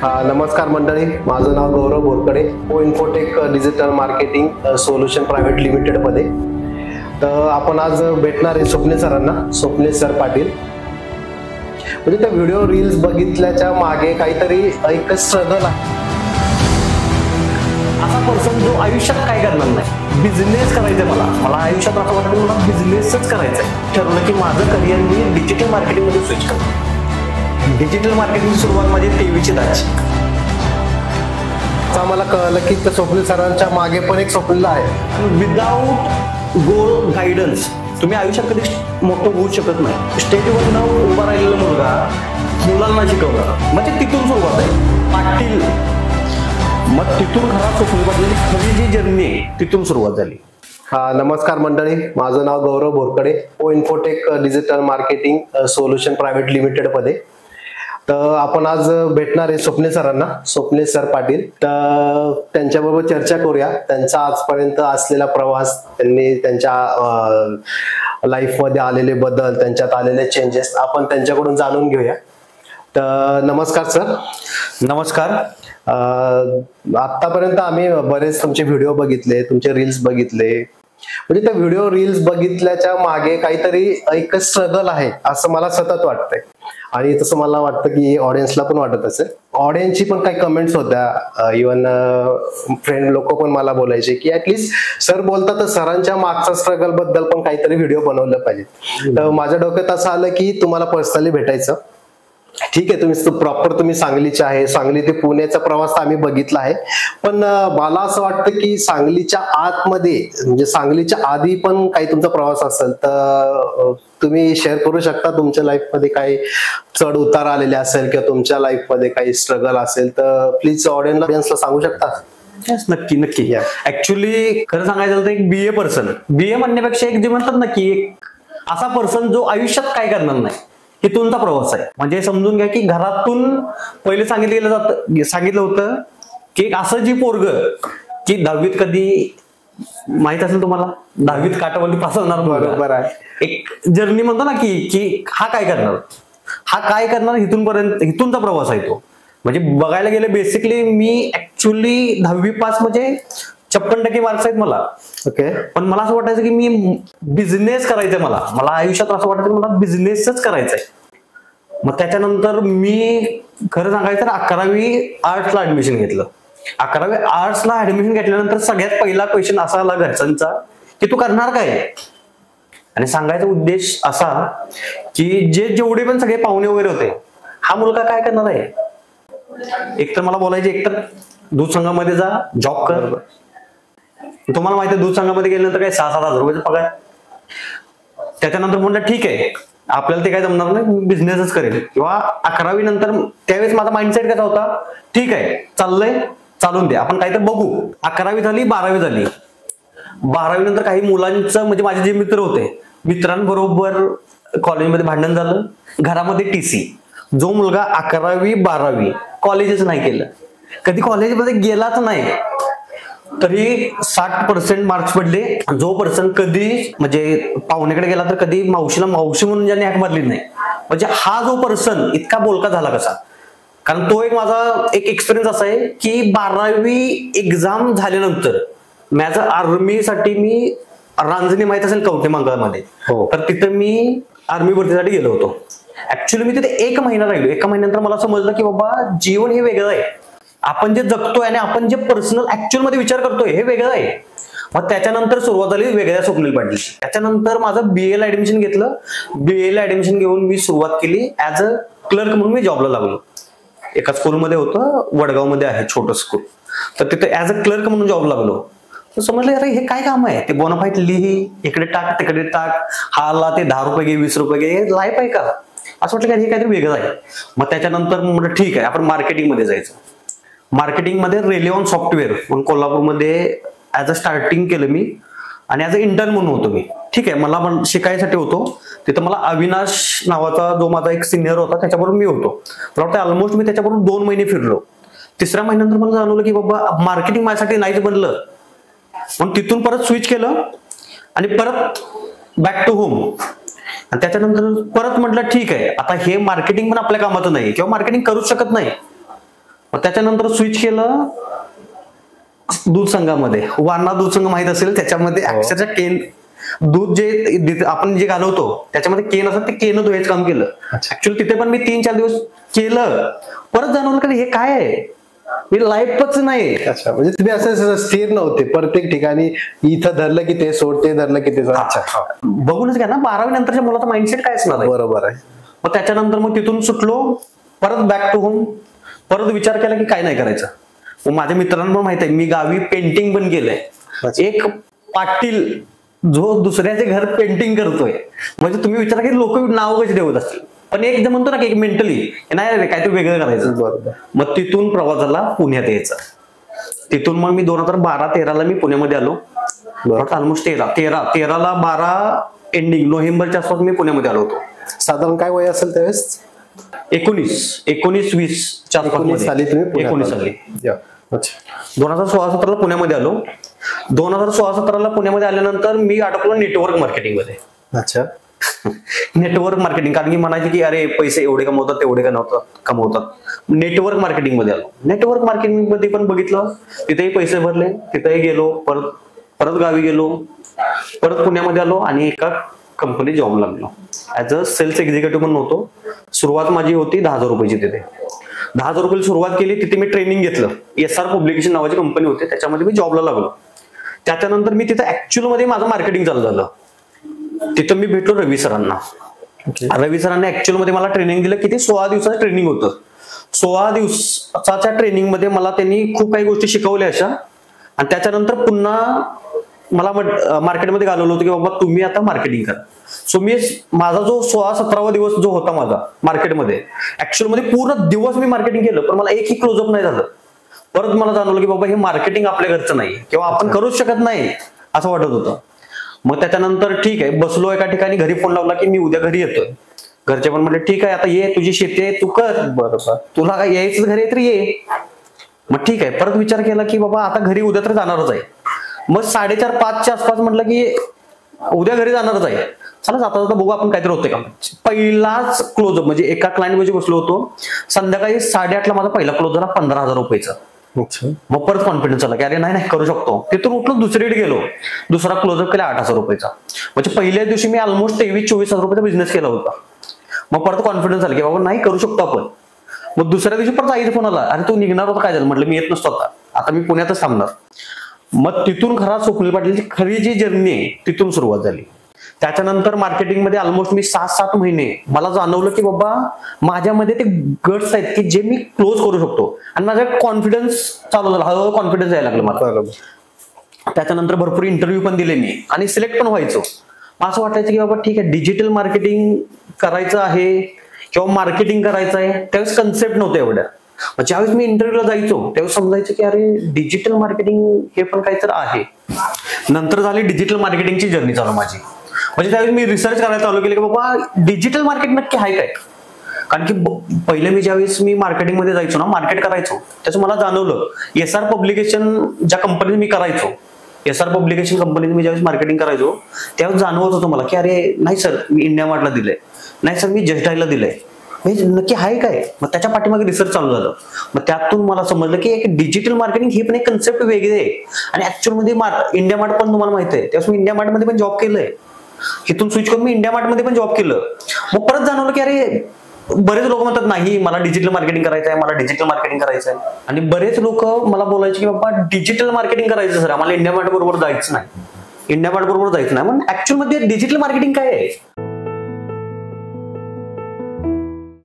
नमस्कार मंडळी, माझं नाव Gaurav Borkade, Infotech digital marketing solution private limited मध्ये. तर आपण आज भेटणार आहे स्वप्नील सरांना, स्वप्नील सर पाटील. म्हणजे त्या व्हिडिओ रील्स बघितल्याच्या मागे काहीतरी एक स्ट्रगल आहे. असा पर्सन जो आयुष्यात काय करणार नाही, बिझनेस करायचंय मला आयुष्यात असं वाटतं मला बिझनेसच करायचंय. ठरवलं की माझं करिअर मी डिजिटल मार्केटिंग मध्ये स्विच करतो. डिजिटल मार्केटिंग सुरुवात माझी टीव्हीची दाची. आम्हाला कळलं की स्वप्नील सरांच्या मागे पण एक स्वप्नील आहे. विदाउट गोल गायडन्स तुम्ही आयुष्यात कधी मोठं होऊ शकत नाही. स्टेजवर न उभा राहिलेला मुलगा मुलांना शिकवला, म्हणजे तिथून सुरुवात आहे पाटील. मग तिथून घरात स्वप्नील पाटील खरी जी जर्नी आहे तिथून सुरुवात झाली. नमस्कार मंडळी, माझं नाव Gaurav Borkade, Infotech digital marketing solution private limited मध्ये. तर आपण आज भेटणार आहे स्वप्नील सरांना, स्वप्नील सर पाटील. तर त्यांच्याबरोबर चर्चा करूया त्यांचा आजपर्यंत असलेला प्रवास, त्यांनी त्यांच्या लाईफ मध्ये आलेले बदल, त्यांच्यात आलेले चेंजेस आपण त्यांच्याकडून जाणून घेऊया. तर नमस्कार सर. नमस्कार. आतापर्यंत आम्ही बरेच तुमचे व्हिडिओ बघितले, तुमचे रील्स बघितले. म्हणजे त्या व्हिडिओ रील्स बघितल्याच्या मागे काहीतरी एक स्ट्रगल आहे असं मला सतत वाटतंय. आणि तसं मला वाटतं की ऑडियन्सला पण वाटत असेल. ऑडियन्सची पण काही कमेंट्स होत्या, इव्हन फ्रेंड लोक पण मला बोलायचे की ऍटलीस्ट सर बोलतात तर सरांच्या मागचा स्ट्रगल बद्दल पण काहीतरी व्हिडिओ बनवलं पाहिजे. तर माझ्या डोक्यात असं आलं की तुम्हाला पर्सनली भेटायचं. ठीक आहे, तुम्ही सांगलीचे आहे, सांगली ते पुण्याचा प्रवास आम्ही बघितला आहे. पण मला असं वाटतं की सांगलीच्या आतमध्ये, म्हणजे सांगलीच्या आधी पण काही तुमचा प्रवास असेल तर तुम्ही शेअर करू शकता. तुमच्या लाईफ मध्ये काही चढ उतार आलेले असेल किंवा तुमच्या लाईफ मध्ये काही स्ट्रगल असेल तर प्लीज ऑडियन्सला सांगू शकता. नक्की नक्की. ऍक्च्युली खरं सांगायचं तर एक बीए पर्सन, बीए म्हणण्यापेक्षा एक जे म्हणतात ना की एक असा पर्सन जो आयुष्यात काय करणार नाही, इथूनचा प्रवास आहे. म्हणजे समजून घ्या की घरातून पहिले सांगितलं होतं की असं जी पोरग की 10वीत कधी माहित असेल तुम्हाला, 10वीत काटावरती पास होणार. बरोबर आहे. एक जर्नी म्हणतो ना की हा काय करणार इथूनचा प्रवास आहे तो. म्हणजे बघायला गेलं बेसिकली मी ऍक्च्युली 10वी पास म्हणजे 56% मार्क्स आहेत मला. ओके. पण मला असं वाटायचं की मी बिझनेस करायचंय. मला आयुष्यात असं वाटायचं की मला बिझनेसच करायचंय. मग त्याच्यानंतर मी खरं सांगायचं तर 11वी आर्ट्सला ऍडमिशन घेतलं. 11वी आर्ट्सला ऍडमिशन घेतल्यानंतर सगळ्यात पहिला क्वेश्चन असा आला घरच्यांचा की तू करणार काय. आणि सांगायचा उद्देश असा की जेवढे पण सगळे पाहुणे वगैरे होते, हा मुलगा काय करणार आहे. एकतर मला बोलायचे, एकतर दूध संघामध्ये जा, जॉब कर. तुम्हाला माहिती आहे दूध संघामध्ये गेल्यानंतर काय 6-7 हजार रुपये पगार. त्याच्यानंतर म्हणलं ठीक आहे आपल्याला ते काय जमणार नाही, बिझनेसच करेल. किंवा 11वी नंतर त्यावेळेस माझा माइंडसेट कसा होता, ठीक आहे चाललंय चालून दे, आपण काहीतरी बघू. 11वी झाली, 12वी झाली. 12वी नंतर काही मुलांचं, म्हणजे माझे जे मित्र होते, मित्रांबरोबर कॉलेजमध्ये भांडण झालं. घरामध्ये टीसी. जो मुलगा 11वी 12वी कॉलेजच नाही केलं, कधी कॉलेजमध्ये गेलाच नाही, तरी 60% मार्क्स पडले. जो पर्सन कधी म्हणजे पाहुण्याकडे गेला तर कधी मावशीला मावशी म्हणून ज्यांनी हाक मारली नाही, म्हणजे हा जो पर्सन इतका बोलका झाला कसा. कारण तो एक माझा एक एक्सपिरियन्स असा आहे की 12वी एक्झाम झाल्यानंतर माझं आर्मीसाठी मी रांजणी माहित असेल कवठे मंगळमध्ये, तर तिथं मी आर्मी भरतीसाठी गेलो होतो. ऍक्च्युअली मी तिथे 1 महिना राहिलो. 1 महिन्यानंतर मला समजलं की बाबा जीवन हे वेगळं आहे. आपण जे जगतोय आणि आपण जे पर्सनल ऍक्च्युअल मध्ये विचार करतोय हे वेगळं आहे. मग त्याच्यानंतर सुरुवात झाली वेगळ्या स्वप्नील पाटील. त्याच्यानंतर माझं बीए ला ऍडमिशन घेतलं. बीए ला ऍडमिशन घेऊन मी सुरुवात केली ऍज अ क्लर्क म्हणून. मी जॉबला लागलो. एका स्कूलमध्ये होतं, वडगावमध्ये आहे छोटं स्कूल, तर तिथे ऍज अ क्लर्क म्हणून जॉब लागलो. तर समजलं अरे हे काय काम आहे, ते बोनाफाईट लिही, इकडे टाक तिकडे टाक, हाला ते 10 रुपये घे 20 रुपये घे, हे लाईफ आहे का. असं वाटलं की हे काहीतरी वेगळं आहे. मग त्याच्यानंतर म्हटलं ठीक आहे आपण मार्केटिंग मध्ये जायचं. मार्केटिंग मध्ये रेलिओन सॉफ्टवेअर म्हणून कोल्हापूरमध्ये ऍज अ स्टार्टिंग केलं मी. आणि ऍज अ इंटर्न म्हणून होतो मी. ठीक आहे, मला पण शिकायसाठी होतो. तिथं मला अविनाश नावाचा जो माझा एक सिनियर होता त्याच्याबरोबर मी होतो. मला वाटतं ऑलमोस्ट मी त्याच्याबरोबर 2 महिने फिरलो. 3ऱ्या महिन्यानंतर मला जाणवलं की बाबा मार्केटिंग माझ्यासाठी नाहीच बनलं. मग तिथून परत स्विच केलं आणि परत बॅक टू होम. आणि त्याच्यानंतर परत म्हटलं ठीक आहे आता हे मार्केटिंग पण आपल्या कामाचं नाही किंवा मार्केटिंग करूच शकत नाही. मग त्याच्यानंतर स्विच केलं दूध संघामध्ये. वारणा दूध संघ माहित असेल, त्याच्यामध्ये अक्षरशः केन दूध जे आपण जे घालवतो त्याच्यामध्ये केन असतात, ते केन धुवायचं काम केलं. ऍक्च्युअली तिथे पण मी 3-4 दिवस केलं. परत जाणवलं की हे काय आहे, मी लाईफच नाही. अच्छा, म्हणजे तुम्ही असं स्थिर नव्हते प्रत्येक ठिकाणी, इथं धरलं की ते सोड, ते धरलं की ते सोड. अच्छा, बघूनच घ्या ना 12वी नंतरच्या मुलाचा माइंडसेट काय असणार आहे. बरोबर आहे. मग त्याच्यानंतर मग तिथून सुटलो, परत बॅक टू होम. परत विचार केला की काय नाही करायचं. मग माझ्या मित्रांना पण माहित आहे, मी गावी पेंटिंग पण केलंय. एक पाटील जो दुसऱ्याचे घर पेंटिंग करतोय, म्हणजे तुम्ही विचारा की लोक नाव कशी ठेवत असतील. पण एक जे म्हणतो ना की मेंटली नाही काय ते वेगळं करायचं. बरोबर. मग तिथून प्रवासाला पुण्यात यायचं. तिथून मग मी 2012-13ला मी पुण्यामध्ये आलो. ऑलमोस्ट 13ला 12 एंडिंग नोव्हेंबरच्या आसपास मी पुण्यामध्ये आलो होतो. साधारण काय वय असेल त्यावेळेस? 19-20 साली तुम्ही 19 साली. 2016-17ला पुण्यामध्ये आलो. 2016-17ला पुण्यामध्ये आल्यानंतर मी अडकलो नेटवर्क मार्केटिंग मध्ये. अच्छा. नेटवर्क मार्केटिंग, कारण की म्हणायचे की अरे पैसे एवढे कमवतात तेवढे कमवतात. नेटवर्क मार्केटिंग मध्ये आलो. नेटवर्क मार्केटिंग मध्ये पण बघितलं, तिथेही पैसे भरले, तिथेही गेलो, परत गावी गेलो, परत पुण्यामध्ये आलो आणि एका कंपनी जॉब लागलो. ऍज अ सेल्स एक्झिक्युटिव्ह पण नव्हतो. सुरुवात माझी होती 10,000 रुपयाची. तिथे 10,000 रुपये सुरुवात केली. तिथे मी ट्रेनिंग घेतलं. SR पब्लिकेशन नावाची कंपनी होती, त्याच्यामध्ये मी जॉबला लागलो. त्याच्यानंतर मी तिथे ऍक्च्युअल मध्ये माझं मार्केटिंग चालू झालं. तिथं मी भेटलो रवी सरांना. रवी सरांनी ऍक्च्युअल मध्ये मला ट्रेनिंग दिलं. किती 16 दिवसाचं ट्रेनिंग होतं. 16 दिवसाच्या ट्रेनिंग मध्ये मला त्यांनी खूप काही गोष्टी शिकवल्या अशा. आणि त्याच्यानंतर पुन्हा मला मार्केटमध्ये घालवलं होतं की बाबा तुम्ही आता मार्केटिंग करा. सो मी माझा जो 16-17वा दिवस जो होता माझा मार्केटमध्ये, ऍक्च्युअल मध्ये पूर्ण दिवस मी मार्केटिंग केलं, पण मला एकही क्लोजअप नाही झालं. परत मला जाणवलं की बाबा हे मार्केटिंग आपल्या घरचं नाही किंवा आपण करूच शकत नाही असं वाटत होतं. मग त्याच्यानंतर ठीक आहे, बसलो एका ठिकाणी, घरी फोन लावला की मी उद्या घरी येतोय. घरचे पण म्हणले ठीक आहे, आता ये, तुझी शेती आहे, तू कर. बरोबर, तुला काय यायचं घरी तर ये. मग ठीक आहे, परत विचार केला की बाबा आता घरी उद्या तर जाणारच आहे. मग 4:30-5च्या आसपास म्हटलं की उद्या घरी जाणारच आहे, चला जाता जाता बघू आपण काहीतरी होते का. पहिलाच क्लोजअप म्हणजे एका क्लायंट मध्ये बसलो होतो. संध्याकाळी 8:30ला माझा पहिला क्लोज झाला 15,000 रुपयाचा. मग परत कॉन्फिडन्स आला की अरे नाही करू शकतो. तिथून उठलो, दुसरीकडे गेलो, दुसरा क्लोजअप केला 8,000 रुपयाचा. म्हणजे पहिल्या दिवशी मी ऑलमोस्ट 23-24,000 रुपयाचा बिझनेस केला होता. मग परत कॉन्फिडन्स आला की बाबा नाही करू शकतो आपण. मग दुसऱ्या दिवशी परत आईचा फोन आला, अरे तू निघणार होता, काय झालं? म्हटलं मी येत नसतो, आता मी पुण्यातच थांबणार. मग तिथून खरा स्वप्नील पाटीलची खरी जी जर्नी आहे तिथून सुरुवात झाली. त्याच्यानंतर मार्केटिंगमध्ये ऑलमोस्ट मी 6-7 महिने मला जाणवलं की बाबा माझ्यामध्ये ते गट्स आहेत की जे मी क्लोज करू शकतो. आणि माझा कॉन्फिडन्स चालू झाला, हळूहळू कॉन्फिडन्स यायला लागला मला. त्याच्यानंतर भरपूर इंटरव्ह्यू पण दिले मी आणि सिलेक्ट पण व्हायचो. असं वाटायचं की बाबा ठीक आहे, डिजिटल मार्केटिंग करायचं आहे किंवा मार्केटिंग करायचं आहे. त्यावेळेस कन्सेप्ट नव्हतं एवढ्या. ज्यावेळेस मी इंटरव्ह्यूला जायचो त्यावेळेस समजायचं की अरे डिजिटल मार्केटिंग हे पण काहीतरी आहे. नंतर झाली डिजिटल मार्केटिंगची जर्नी चालू माझी. म्हणजे त्यावेळेस मी रिसर्च करायला चालू केलं की बाबा डिजिटल मार्केट नक्की आहे काय. कारण की पहिले मी ज्यावेळेस मी मार्केटिंग मध्ये जायचो ना, मार्केट करायचो, त्याचं मला जाणवलं SR पब्लिकेशन ज्या कंपनीत मी करायचो, SR पब्लिकेशन कंपनीत मी ज्यावेळेस मार्केटिंग करायचो त्यावेळेस जाणवत होतं मला की अरे नाही सर मी इंडिया मार्टला दिलंय, नाही सर मी जस्ट डायलला दिलंय, म्हणजे नक्की आहे काय. मग त्याच्या पाठीमागे रिसर्च चालू झालं. मग त्यातून मला समजलं की एक डिजिटल मार्केटिंग ही पण एक कन्सेप्ट वेगळी आहे. आणि ऍक्च्युअल मध्ये इंडिया मार्ट पण तुम्हाला माहिती आहे, त्यावेळेस मी इंडिया मार्ट मध्ये पण जॉब केलंय. इथून स्विच करून मी इंडिया मार्ट मध्ये पण जॉब केलं. मग परत जाणवलं की अरे बरेच लोक म्हणतात नाही मला डिजिटल मार्केटिंग करायचं आहे, मला डिजिटल मार्केटिंग करायचं आहे. आणि बरेच लोक मला बोलायचे की बाबा डिजिटल मार्केटिंग करायचं सर, आम्हाला इंडिया मार्ट बरोबर जायचं नाही, इंडिया मार्ट बरोबर जायचं नाही. पण ऍक्च्युअल मध्ये डिजिटल मार्केटिंग काय आहे.